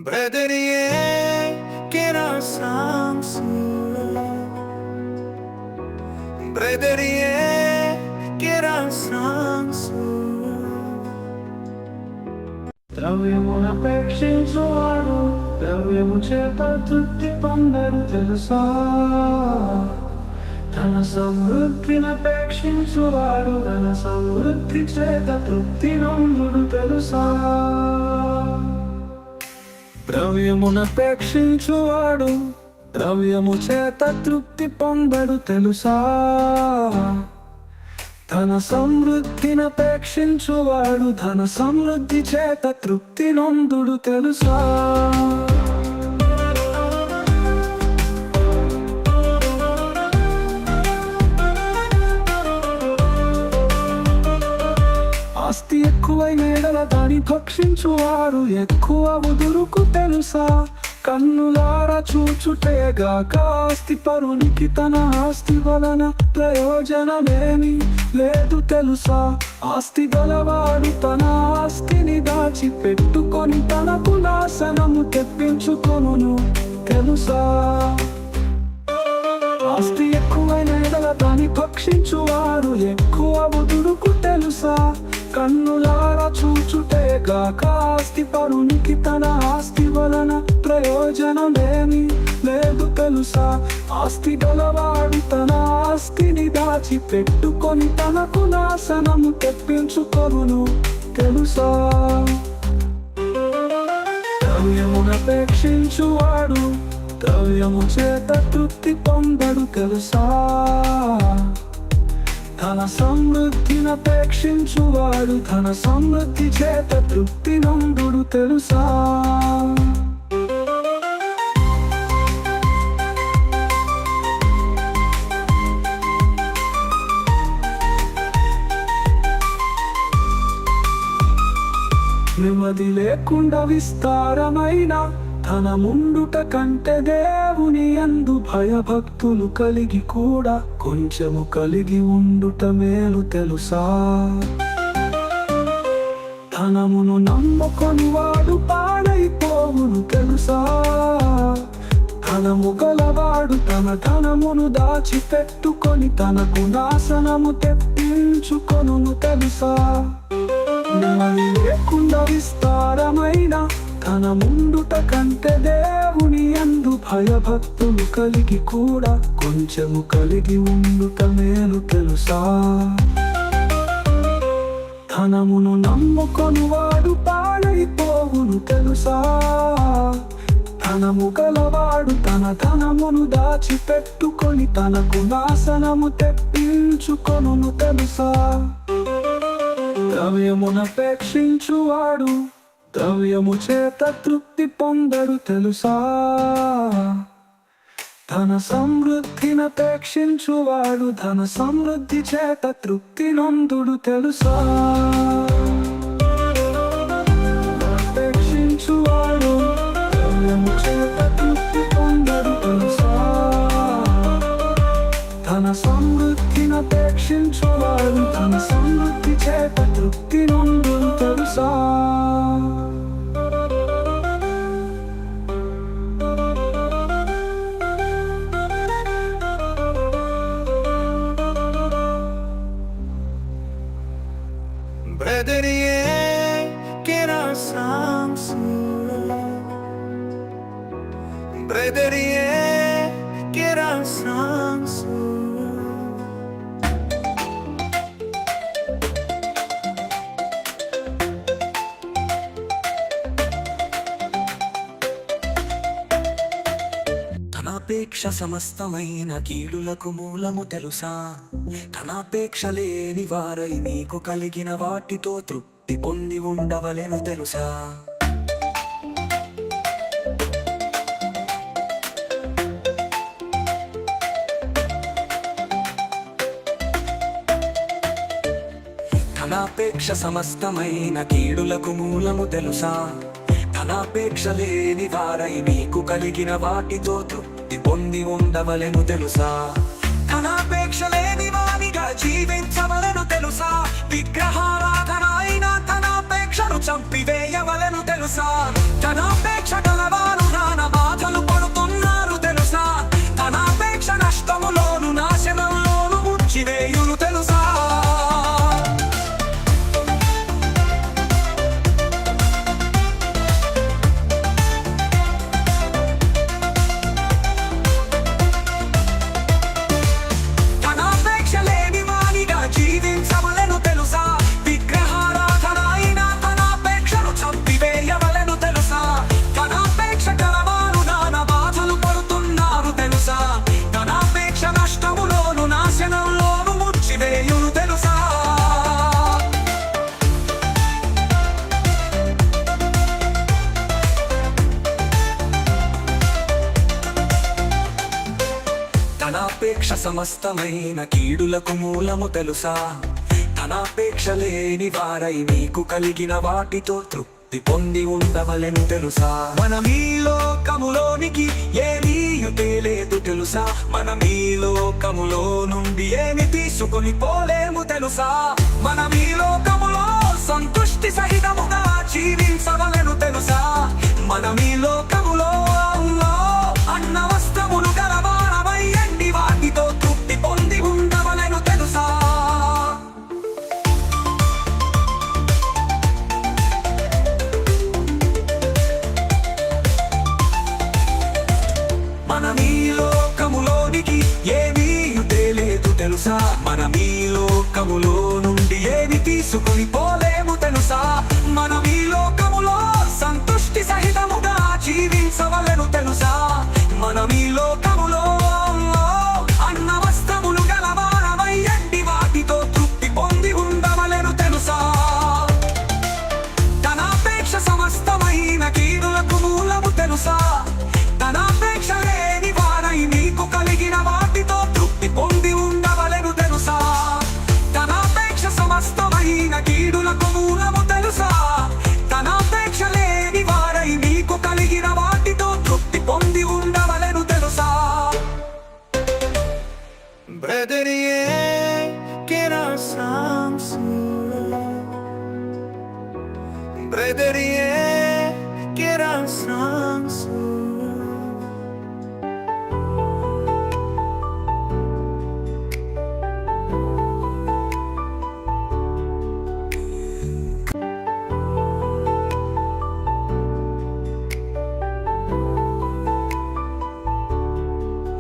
Brederie kera samsu Brederie kera samsu ద్రవ్యమునపేక్షించువాడు ద్రవ్యము చేత తృప్తి పొందరు తెలుసా ధన సమృద్ధినపేక్షించువాడు ధన సమృద్ధి చేత తృప్తి నొందుడు తెలుసా ద్రవ్యమునపేక్షించువాడు ద్రవ్యము చేత తృప్తి పొందడు తెలుసా ధన సమృద్ధినపేక్షించువాడు ధన సమృద్ధి చేత తృప్తి నొందుడు తెలుసా ఆస్తి ఎక్కువైన ఎడల దాని భక్షించువాడు ఎక్కువ ఉదురుకు తెలుసా కన్నులారా చూచుటేగాక ఆస్తి పరునికి తన ఆస్తి వలన ప్రయోజనమేమి లేదు తెలుసా ఆస్తి గలవాడు తన ఆస్తిని దాచి పెట్టుకొని తనకు నాశనము తెప్పించుకొనును తెలుసా ఆస్తి ఎక్కువైన ఎడల దాని భక్షించువారు ఎక్కువ ఉదురుకు తెలుసా కన్నులారా చూచుటేగాక ఆస్తి పరునికి తన ఆస్తి వలన ప్రయోజనమేమి లేదు తెలుసా ఆస్తి గలవాడు తన ఆస్తిని దాచి పెట్టుకొని తనకు నాశనము తెప్పించుకొనును తెలుసా ద్రవ్యమునపేక్షించువాడు ద్రవ్యము చేత తృప్తి పొందడు తెలుసా ధన సమృద్ధినపేక్షించువాడు ధన సమృద్ధి చేత తృప్తి నొందుడు తెలుసా నెమ్మది లేకుండా విస్తారమైన ధనముండుట కంటే దేవుని యందు భయభక్తులు కలిగి కూడా కొంచెము కలిగి ఉండుట మేలు తెలుసా ధనమును నమ్ముకొని వాడు పాడైపోవును తెలుసా ధనము గలవాడు తన ధనమును దాచిపెట్టుకొని తనకు నాశనము తెప్పించుకొనును తెలుసా నెమ్మది లేకుండా విస్తారమైన ధనముండుట కంటే దేవుని యందు భయభక్తులు కలిగి కూడా కొంచెము కలిగి ఉండుట మేలు తెలుసా ధనమును నమ్ముకొని వాడు పాడైపోవును తెలుసా ధనము గలవాడు తన ధనమును దాచిపెట్టుకొని తనకు నాశనము తెప్పించుకొనును తెలుసా ద్రవ్యమునపేక్షించువాడు ద్రవ్యము చేత తృప్తి పొందడు తెలుసా ధన సమృద్ధినపేక్షించువాడు ధన సమృద్ధి చేత తృప్తి నొందుడు తెలుసా అపేక్షించువాడు ద్రవ్యము చేత తృప్తి పొందడు తెలుసా ధన సమృద్ధినపేక్షించువాడు ధన సమృద్ధి చేత తృప్తి నొందుడు తెలుసా Brederie kera samsu Brederie kera samsu ధనాపేక్ష సమస్తమైన కీడులకు మూలము తెలుసా ధనాపేక్ష లేని వారై నీకు కలిగిన వాటితో తృప్తి పొంది ఉండవలెను తెలుసా ధనాపేక్ష సమస్తమైన కీడులకు మూలము తెలుసా ధనాపేక్ష లేని వారై నీకు కలిగిన వాటితో తృప్తి పొంది ఉండవలెను తెలుసా ధనాపేక్ష లేని వానిగా జీవించవలెను తెలుసా విగ్రహారాధన అయిన ధనాపేక్షను చంపివేయవలెను తెలుసా ధనాపేక్ష గల ధనాపేక్ష సమస్తమైన కీడులకు మూలము తెలుసా? ధనాపేక్ష లేని వారై మీకు కలిగిన వాటితో తృప్తి పొంది ఉండవలెను తెలుసా? మనం ఈ లోకములోనికి ఏమీయు తేలేదు తెలుసా? మనం ఈ లోకములో నుండి ఏమి తీసుకొని పోలేము తెలుసా? మనం ఈ లోకములో సంతుష్టి సహితముగా జీవించవలెను తెలుసా? మనం ఈ లోకములో అన్న వస్త్రములు గలవారమై ఎండి వాటితో తృప్తి పొంది ఉండవలెను తెలుసా? మనం ఈ లోకములోనికి ఏమీ తేలేదు తెలుసా? మనం ఈ లోకములో నుండి ఏమి తీసుకొని పోలేము తెలుసా? మనం ఈ లోకములో సంతుష్టి సహితముగా జీవించవలెను తెలుసా? మనం ఈ లోకములో అన్న వస్త్రములు గలవారమై ఎండి వాటితో తృప్తి పొంది ఉండవలెను తెలుసా? ధనాపేక్ష సమస్తమైన కీడులకు మూలము తెలుసా? ధనాపేక్ష లేని వారై మీకు కలిగిన వాటితో తృప్తి పొంది ఉండవలెను తెలుసా? ధనాపేక్ష సమస్తమైన కీడులకు మూలము తెలుసా? ధనాపేక్ష లేని వారై మీకు కలిగిన వాటితో తృప్తి పొంది ఉండవలెను తెలుసా? Brother, yeah, get our songs. Brother, yeah, get our songs.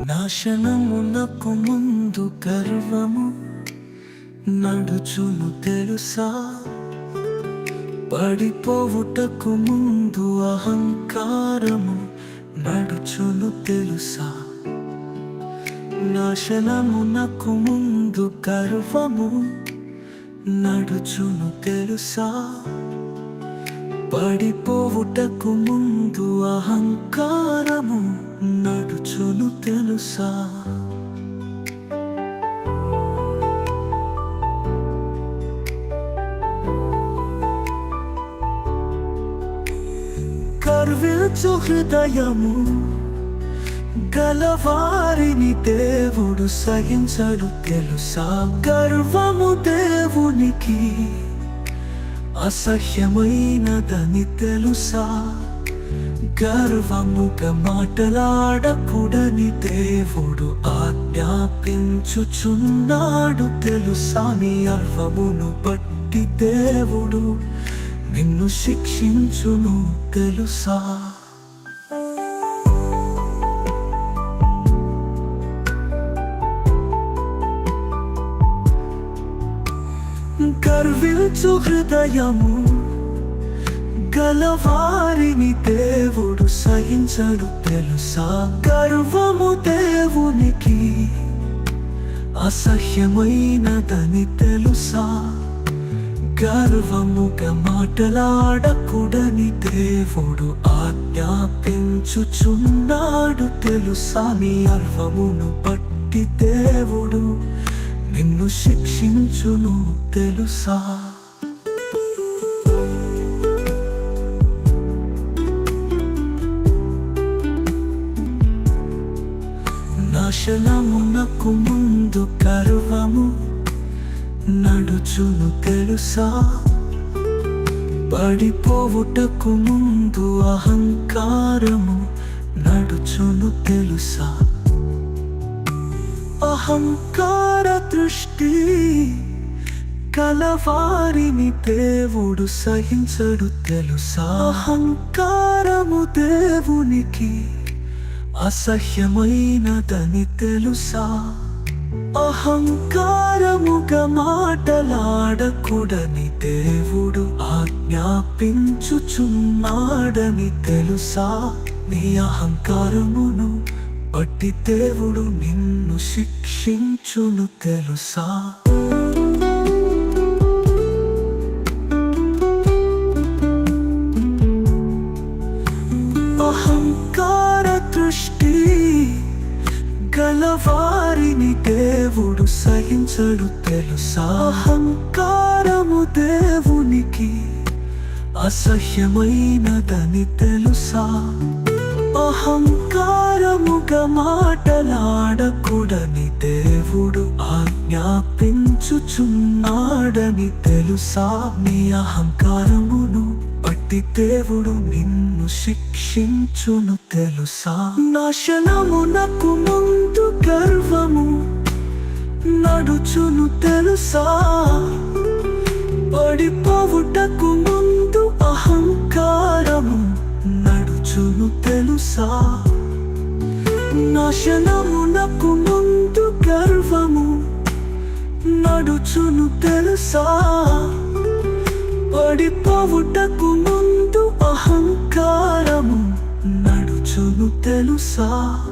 నాశనమునకు ముందు గర్వము నడుచును తెలుసా? పడిపోవుటకు ముందు అహంకారము నడుచును తెలుసా? నాశనమునకు ముందు గర్వము నడుచును తెలుసా? పడిపోవుటకు ముందు అహంకారము నడుచును తెలుసా? గర్వించు హృదయము గలవారిని దేవుడు సహించడు తెలుసా? గర్వము దేవునికి అసహ్యమైనదని తెలుసా? గర్వముగా మాటలాడకూడని దేవుడు ఆజ్ఞాపించుచున్నాడు తెలుసా? నీ గర్వమును బట్టి దేవుడు నిన్ను శిక్షించును తెలుసా? గర్వించు హృదయము గలవారిని దేవుడు సహించడు తెలుసా? గర్వము దేవునికి అసహ్యమైనదని తెలుసా? గర్వముగా మాటలాడకూడని దేవుడు ఆజ్ఞాపించుచున్నాడు తెలుసా? నీ గర్వమును బట్టి దేవుడు నిన్ను శిక్షించును తెలుసా? నాశనమునకు ముందు గర్వము నడుచును తెలుసా? పడిపోవుటకు ముందు అహంకారము నడుచును తెలుసా? అహంకార దృష్టి కలవారిని దేవుడు సహించడు తెలుసా? అహంకారము దేవునికి అసహ్యమైనదని తెలుసా? అహంకారముగా మాటలాడకూడని దేవుడు ఆజ్ఞాపించుచున్నాడని తెలుసా? నీ అహంకారమును బట్టి దేవుడు నిన్ను శిక్షించును తెలుసా? అహంకార దృష్టి కలవారిని దేవుడు సహించడు తెలుసా. అహంకారము దేవునికి అసహ్యమైనదని తెలుసా. అహంకారముగా మాటలాడకూడని దేవుడు ఆజ్ఞాపించుచున్నాడని తెలుసా. నీ అహంకారమును బట్టి దేవుడు నిన్ను శిక్షించును తెలుసా. నాశనమునకు ముందు గర్వము నడుచును తెలుసా. పడిపోవుటకు ముందు అహంకారము నడుచును తెలుసా. నాశనమునకు ముందు గర్వము నడుచును తెలుసా. పడిపోవుటకు ముందు అహంకారము నడుచును తెలుసా.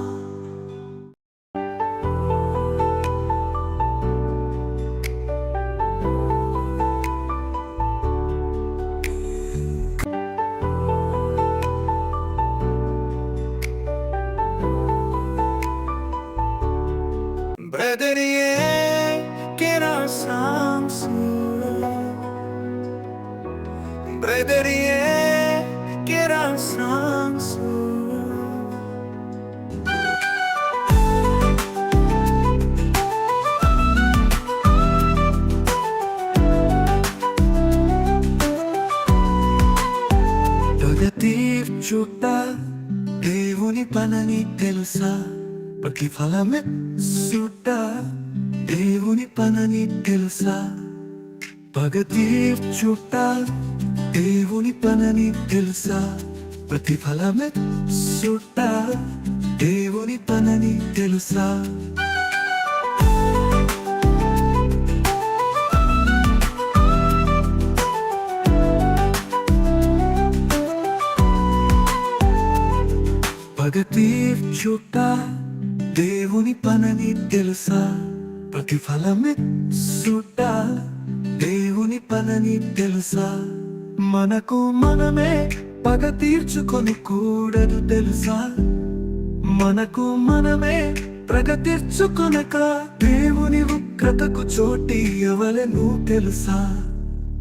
Brederie che era sansu Brederie che era sansu చుట్ట దేవుని పనని తెలుసా. ప్రతిఫలమే సుట్ట దేవుని పనని తెలుసా. పగ తీర్చుట దేవుని పనని తెలుసా. ప్రతిఫలమే సుట్ట దేవుని పనని తెలుసా. పగ తీర్చుట దేవుని పనని తెలుసా. ప్రతిఫలమే సుట్ట దేవుని పనని తెలుసా. మనకు మనమే పగ తీర్చుకొని కూడదు తెలుసా. మనకు మనమే పగ తీర్చుకొనక దేవుని ఉగ్రతకు చోటి ఎవలను తెలుసా.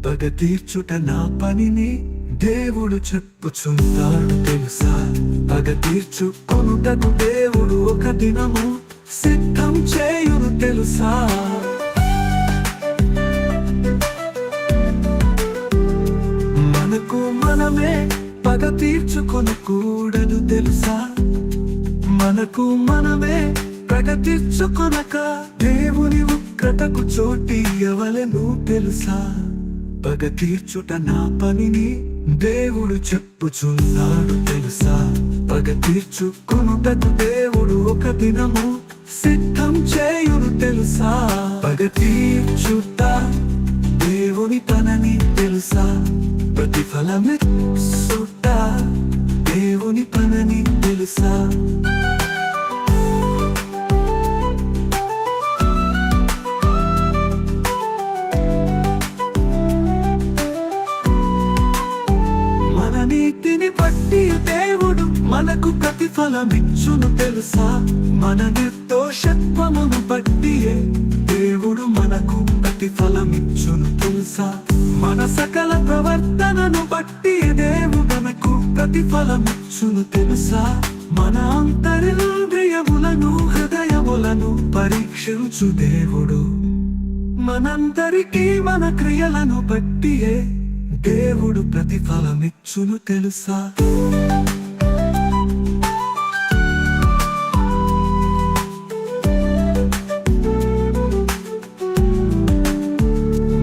పగ తీర్చుట నా పనిని దేవుడు చెప్పుచున్నాడు తెలుసా. పగ తీర్చుకొనుటకు దేవుడు ఒక దినము సిద్ధం చేయును తెలుసా. మనకు మనమే పగ తీర్చుకొనకూడదు తెలుసా. మనకు మనమే పగ తీర్చుకొనక దేవుని ఉగ్రతకు చోటి ఎవలను తెలుసా. పగ తీర్చుట నా పనిని దేవుడు చెప్పుచున్నాడు తెలుసా. పగ తీర్చుకొనుటకు దేవుడు ఒక దినము సిద్ధం చేయును తెలుసా. పగ తీర్చుట దేవుని పనని తెలుసా. ప్రతిఫలమే సుట్ట దేవుని పనని తెలుసా. నీతిని బట్టి దేవుడు మనకు ప్రతిఫలమిచ్చును తెలుసా. మన నిర్దోషత్వమును బట్టి దేవుడు మనకు ప్రతిఫలమిచ్చును తెలుసా. మన సకల ప్రవర్తనను బట్టి దేవుడు మనకు ప్రతిఫలమిచ్చును తెలుసా. మన అంతరింద్రియములను హృదయములను పరీక్షించు దేవుడు మనందరికీ మన క్రియలను బట్టి దేవుడు ప్రతిఫలమిచ్చును తెలుసా.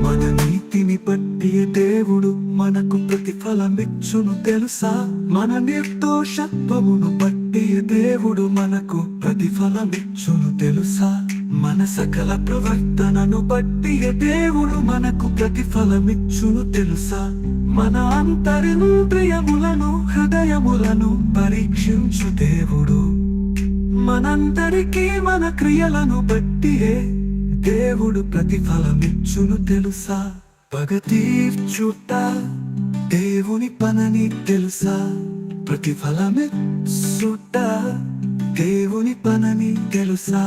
మన నీతిని బట్టి దేవుడు మనకు ప్రతిఫలమిచ్చును తెలుసా. మన నిర్దోషత్వమును బట్టి దేవుడు మనకు ప్రతిఫలమిచ్చును తెలుసా. మన సకల ప్రవర్తనను బట్టి దేవుడు మనకు ప్రతిఫలమిచ్చును తెలుసా. మన అంతరింద్రియములను హృదయములను పరీక్షించు దేవుడు మనందరికీ మన క్రియలను బట్టి దేవుడు ప్రతిఫలమిచ్చును తెలుసా. పగ తీర్చుట దేవుని పనని తెలుసా. ప్రతిఫలమిచ్చుట దేవుని పనని తెలుసా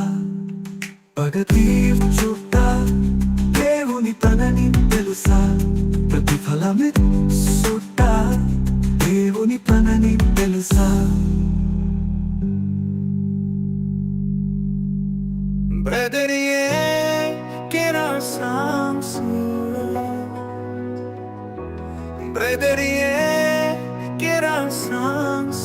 పగ తీర్చుట దేవుని పనని తెలుసా ప్రతిఫలమిచ్చుట దేవుని పనని తెలుసా Brother, yeah, get our songs. Brother, yeah, get our songs.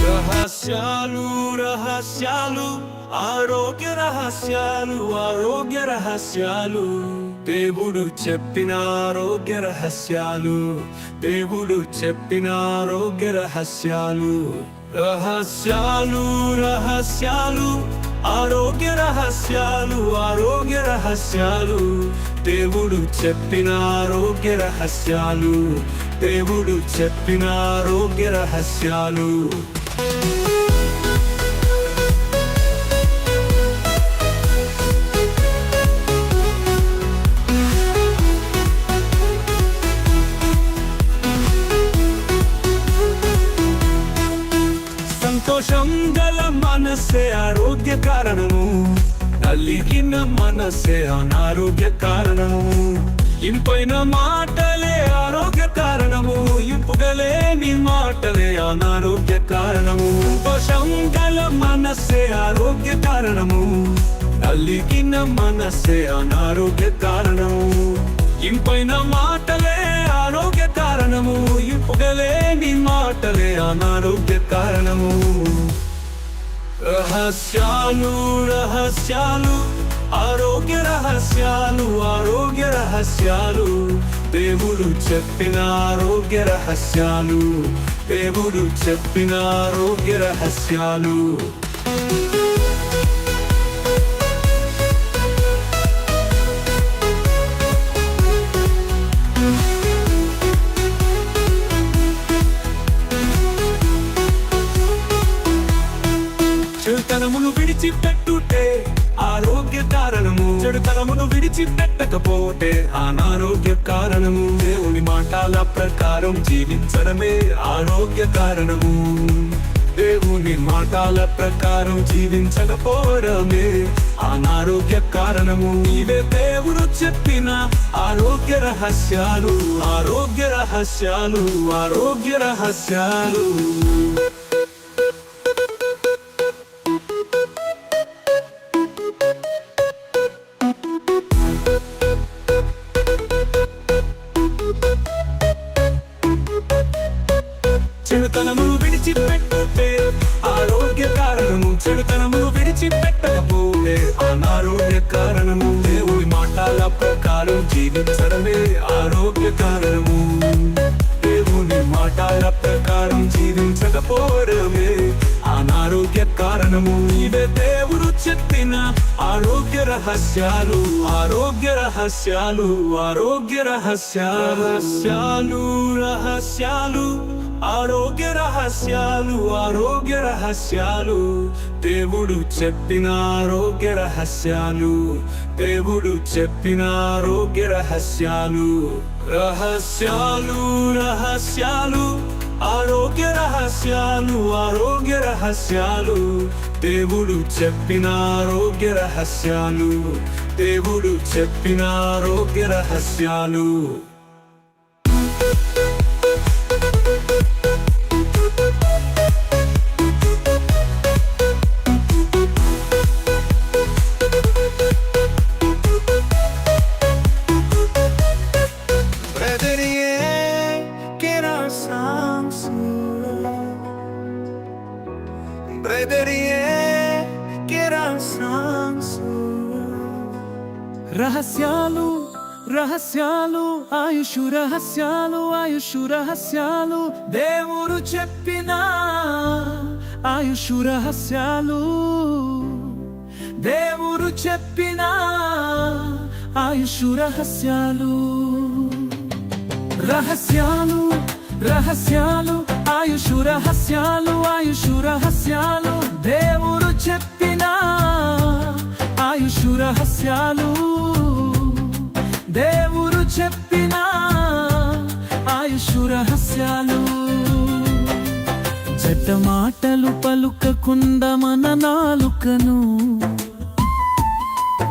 రహస్యాలు రహస్యాలు ఆరోగ్య రహస్యాలు ఆరోగ్య రహస్యాలు దేవుడు చెప్పిన ఆరోగ్య రహస్యాలు దేవుడు చెప్పిన ఆరోగ్య రహస్యాలు రహస్యాలు రహస్యాలు ఆరోగ్య రహస్యాలు ఆరోగ్య రహస్యాలు దేవుడు చెప్పిన ఆరోగ్య రహస్యాలు దేవుడు చెప్పిన ఆరోగ్య రహస్యాలు సంతోషం గల మనసే ఆరోగ్య కారణము నలిగిన మనసే అనారోగ్య కారణము ఇంపైన మాటలే ఆరోగ్య కారణము ఇంపుగలేని మాటలే అనారోగ్య కారణము సంతోషం గల మనసే ఆరోగ్య కారణము నలిగిన మనసే అనారోగ్య కారణము ఇంపైన మాటలే ఆరోగ్య కారణము ఇంపుగలేని మాటలే అనారోగ్య కారణము రహస్యాలు రహస్యాలు ఆరోగ్య రహస్యాలు ఆరోగ్య రహస్యాలు దేవుడు చెప్పిన ఆరోగ్య రహస్యాలు దేవుడు చెప్పిన ఆరోగ్య రహస్యాలు చెడుతనమును విడిచిపెట్టుటే ఆరోగ్య కారణము చెడుతనమును విడిచిపెట్టకపోతే అనారోగ్య కారణము దేవుని మాటల ప్రకారం జీవించడమే ఆరోగ్య కారణము దేవుని మాటల ప్రకారం జీవించకపోవడమే అనారోగ్య కారణము ఇవే దేవుడు చెప్పిన ఆరోగ్య రహస్యాలు ఆరోగ్య రహస్యాలు ఆరోగ్య రహస్యాలు చెడుతనమును విడిచిపెట్టుతే ఆరోగ్య కారణము చెడుతనమును విడిచిపెట్టకపోతే అనారోగ్య కారణము దేవుని మాటల ప్రకారం జీవించడమే ఆరోగ్య కారణము దేవుని మాటల ప్రకారం జీవించకపోవడమే అనారోగ్య కారణము ఇవే దేవుడు చెప్పిన ఆరోగ్య రహస్యాలు ఆరోగ్య రహస్యాలు ఆరోగ్య రహస్యాలు రహస్యాలు ఆరోగ్య రహస్యాలు ఆరోగ్య రహస్యాలు దేవుడు చెప్పిన ఆరోగ్య రహస్యాలు దేవుడు చెప్పిన ఆరోగ్య రహస్యాలు రహస్యాలు రహస్యాలు ఆరోగ్య రహస్యాలు ఆరోగ్య రహస్యాలు దేవుడు చెప్పిన ఆరోగ్య రహస్యాలు దేవుడు చెప్పిన ఆరోగ్య రహస్యాలు Brother, yeah, get our songs. Brother, yeah, get our songs. రహస్యాలు రహస్యాలు ఆయుషు రహస్యాలు ఆయుషు రహస్యాలు దేవుడు చెప్పిన ఆయుషు రహస్యాలు దేవుడు చెప్పిన ఆయుషు రహస్యాలు రహస్యాలు రహస్యాలు ఆయుషు రహస్యాలు ఆయుషు రహస్యాలు దేవుడు చెప్పిన ఆయుషు రహస్యాలు దేవుడు చెప్పిన ఆయుషు రహస్యాలు చెడ్డ మాటలు పలుకకుండా మన నాలుకను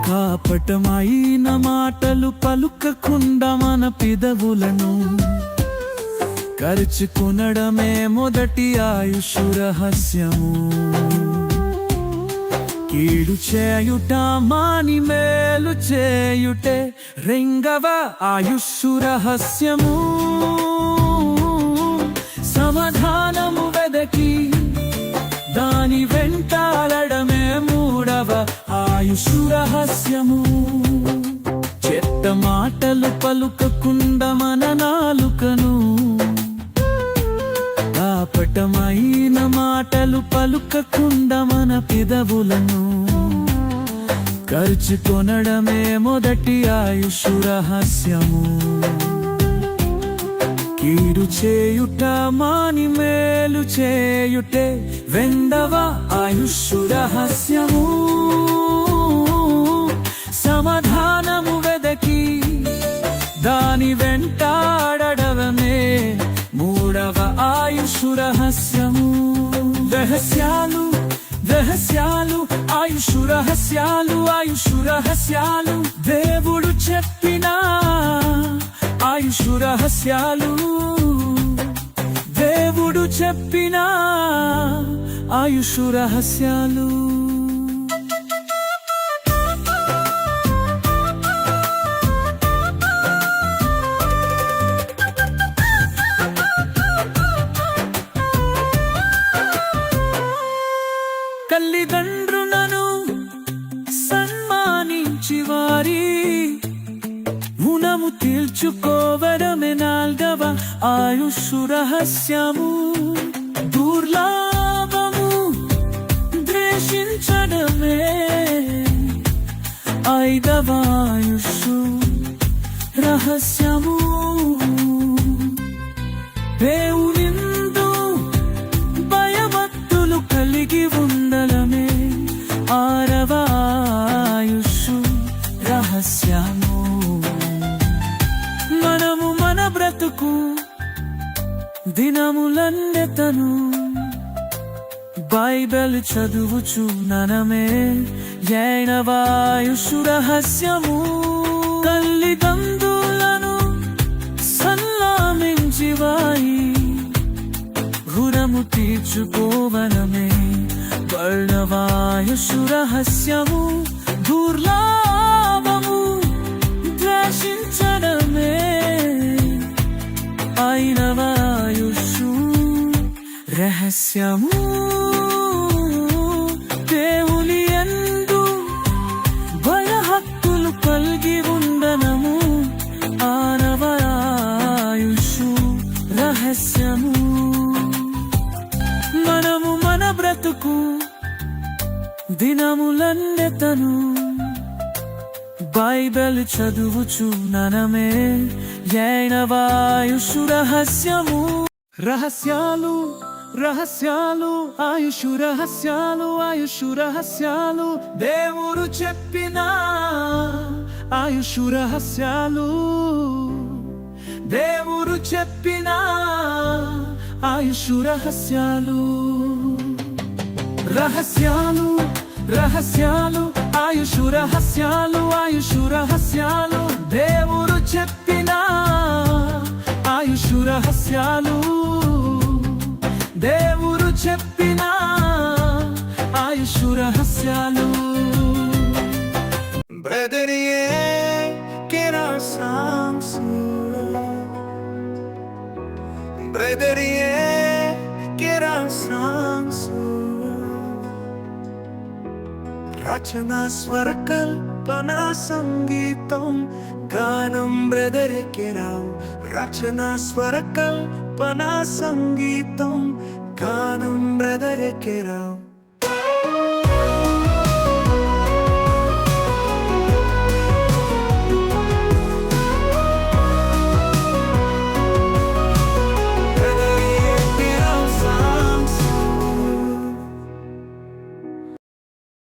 కాపటమైన మాటలు పలుకకుండా మన పెదవులను కరుచుకునడమే మొదటి ఆయుషు రహస్యము కీడు చేయుట మాని మేలు చేయుటే రెండవ ఆయుషు రహస్యము సమాధానము వెదకి దాని వెంటాడమే మూడవ ఆయుషు రహస్యము చెత్త మాటలు పలుకకుండా మన నాలుకను కాపటమైన మాటలు పలుకకుండా మన పెదవులను కరుచుకొనడమే మొదటి ఆయుషు రహస్యము కీడు చేయుట మాని మేలు చేయుటే రెండవ ఆయుషు రహస్యము సమాధానము వెదకి దాని వెంటాడడమే మూడవ ఆయుషు రహస్యము రహస్యాలు రహస్యాలు ఆయుషు రహస్యాలు ఆయుషు రహస్యాలు దేవుడు చెప్పిన ఆయుషు రహస్యాలు దేవుడు చెప్పిన ఆయుషు రహస్యాలు తల్లిదండ్రులను సన్మానించి వారి రుణము తీర్చుకోవడమే నాల్గవ ఆయుషు రహస్యము దుర్లాభము ద్వేషించడమే ఐదవ ఆయుషు రహస్యము దేవునిందు భయభక్తులు కలిగి ఉండడమే ఆరవ ఆయుషు రహస్యము మనము మన బ్రతుకు దినములన్నెతను బైబిల్ చదువుచు ననమే ఏడవ ఆయుషు రహస్యము తల్లిదండ్రులను సల్లామించి వాయి రుణము తీర్చుకోవడమే రెండవ ఆయుషు రహస్యము దుర్లాభము ద్వేషించడమే ఐదవ ఆయుషు రహస్యము దేవుని యందు భయభక్తులు కలిగి ఉండనము ఆరవ ఆయుషు రహస్యము మనము మన బ్రతుకు దినములన్నెతను బైబిల్ చదువుచు ననమే ఏడవ ఆయుషు రహస్యము రహస్యాలు రహస్యాలు ఆయుషు రహస్యాలు ఆయుషు రహస్యాలు దేవుడు చెప్పిన ఆయుషు రహస్యాలు దేవుడు చెప్పిన ఆయుషు రహస్యాలు రహస్యాలు రహస్యాలు ఆయుషు రహస్యాలు ఆయుషు రహస్యాలు దేవుడు చెప్పిన ఆయుషు రహస్యాలు దేవుడు చెప్పిన ఆయుషు రహస్యాలు Brother, yeah, get our songs. Brother, yeah, get our songs. రచనా స్వరకల్పన సంగీతం గానం బ్రదరెకెరావు రచనా స్వరకల్పన సంగీతం గానం బ్రదరెకెరావు